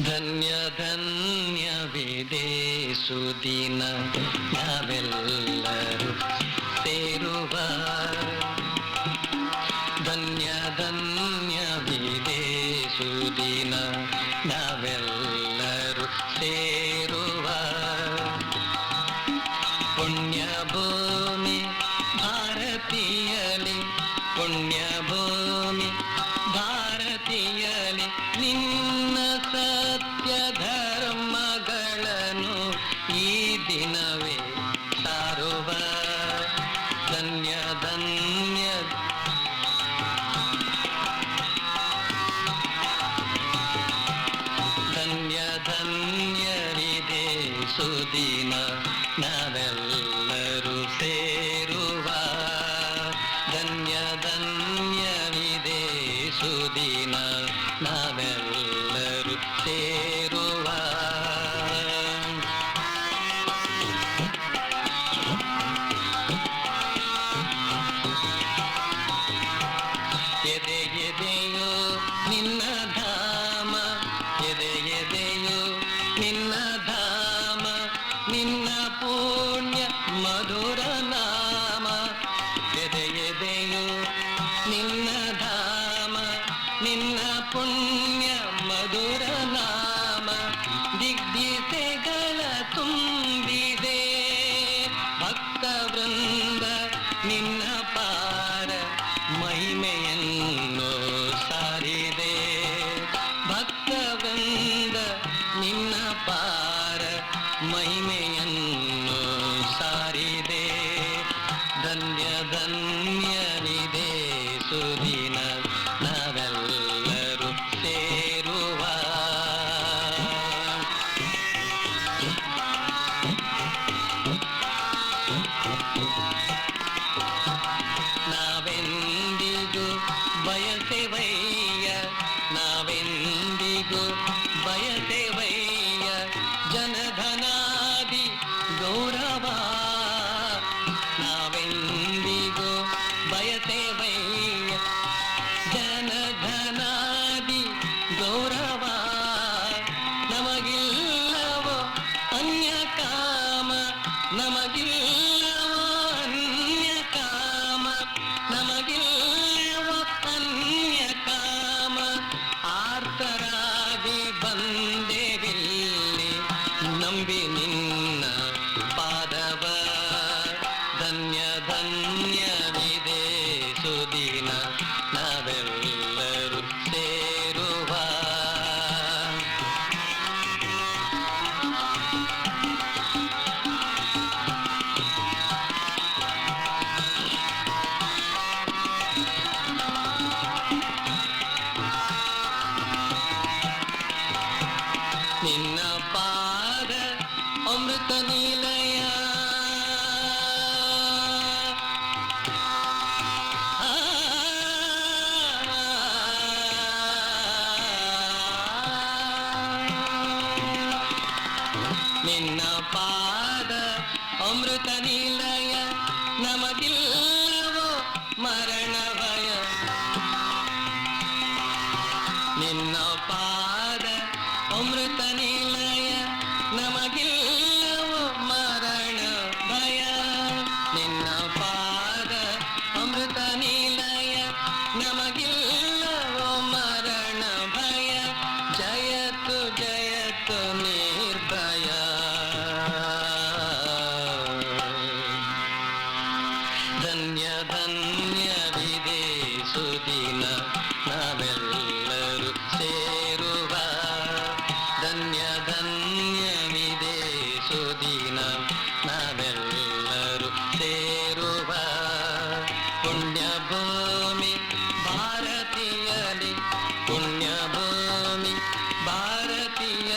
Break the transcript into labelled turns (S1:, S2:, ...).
S1: ಧನ್ಯ ಧನ್ಯವಿದೆ ಸುದಿನ ನಾವೆಲ್ಲರೂ ಸೇರುವ. ಧನ್ಯ ಧನ್ಯವಿದೆ ಸುದಿನ ನಾವೆಲ್ಲರೂ ಸೇರುವ. ಪುಣ್ಯ ಭೂಮಿ ಭಾರತೀಯಲಿ, ಪುಣ್ಯ ಭೂಮಿ ಭಾರತೀಯಲಿ ನಿನ್ನ ಸತ್ಯ ಧರ್ಮಗಳನ್ನು ಈ ದಿನವೇ ಸಾರುವ. ಧನ್ಯ ಧನ್ಯ ಧನ್ಯ ಧನ್ಯರಿದೆ ಸುದಿನ ನಾವೆಲ್ಲರೂ ಸೇರುವ. ಧನ್ಯ ಧನ್ಯರಿದೆ ಸುದಿನ ನಾವೆಲ್ಲರೂ ಸೇರುವ. ಎದೆ ಎದೆಯೋ ನಿನ್ನ ಧಾಮ, ಎದೆ ಎದೆಯೋ ನಿನ್ನ ಧಾಮ, ನಿನ್ನ ಪುಣ್ಯ ಮಧುರ ನಾಮ. ಎದೆ ಎದೆಯೋ ನಿನ್ನ ಧಾಮ, ನಿನ್ನ ಪುಣ್ಯ ಮಧುರ ನಾಮ. ದಿಗ್ದಿಸೆಗಳ ತುಂಬಿದೆ ಭಕ್ತ ವೃಂದ ನಿನ್ನ ಪಾರ ಮಹಿಮೆಯನ್ನು ಸಾರಿದೆ. ಭಕ್ತ ವೃಂದ ನಿನ್ನ ಪಾರ ಮಹಿಮೆಯನ್ನು ಸಾರಿದೆ. ಧನ್ಯ ಧನ್ಯನಿದೆ ಸುದಿನ ನಾವೆಲ್ಲರೂ ಸೇರುವ. ನಾವೆಂದಿಗೂ ಬಯಸೆವಯ್ಯ, ನಾವೆಂದಿಗೂ ಬಯಸೆವಯ್ಯ ಜನಧನಾದಿ ಗೌರವ. ನಾವೆಂದಿಗೂ ಬಯಸೆವಯ್ಯ ಜನಧನಾದಿ ಗೌರವ. ನಮಗಿಲ್ಲವೋ ಅನ್ಯ ಕಾಮ, ನಮಗಿಲ್ಲವೋ ಅನ್ಯ ಕಾಮ, ನಮಗಿಲ್ಲವೋ ಅನ್ಯ ಕಾಮ. ಆರ್ತರಾಗಿ ಬಂದೆವಿಲ್ಲಿ ನಂಬಿ ನಿನ್ನ ಪಾದವ. ಧನ್ಯ ಧನ್ಯವಿದೆ ಸುದಿನ ನಾವೆಲ್ಲರೂ ಸೇರುವ. ನಿನ್ನ ಪಾದ ಅಮೃತ ನಿಲಯ, ನಿನ್ನ ಪಾದ ಅಮೃತ ನಿಲಯ. ನಮಗಿಲ್ಲವೋ ಮರಣ ಭಯ. ನಿನ್ನ ಪಾದ ಅಮೃತ ನಿಲಯ, ನಮಗಿಲ್ಲವೋ ಮರಣ ಭಯ. ನಿನ್ನ ಪಾದ ಅಮೃತ ನಿಲಯ, ನಮಗಿಲ್ಲವೋ ಮರಣ ಭಯ. ಜಯತು ಜಯತು ನಿರ್ಭಯ. ಧನ್ಯ ಧನ್ಯವಿದೆ ಸುದಿನ ನಾವೆಲ್ಲರೂ ಸೇರುವ. ಧನ್ಯ ಧನ್ಯವಿದೆ ಸುದಿನ ನಾವೆಲ್ಲರೂ ಸೇರುವ. ಪುಣ್ಯ ಭೂಮಿ ಭಾರತೀಯಲಿ, ಪುಣ್ಯ ಭೂಮಿ ಭಾರತೀಯ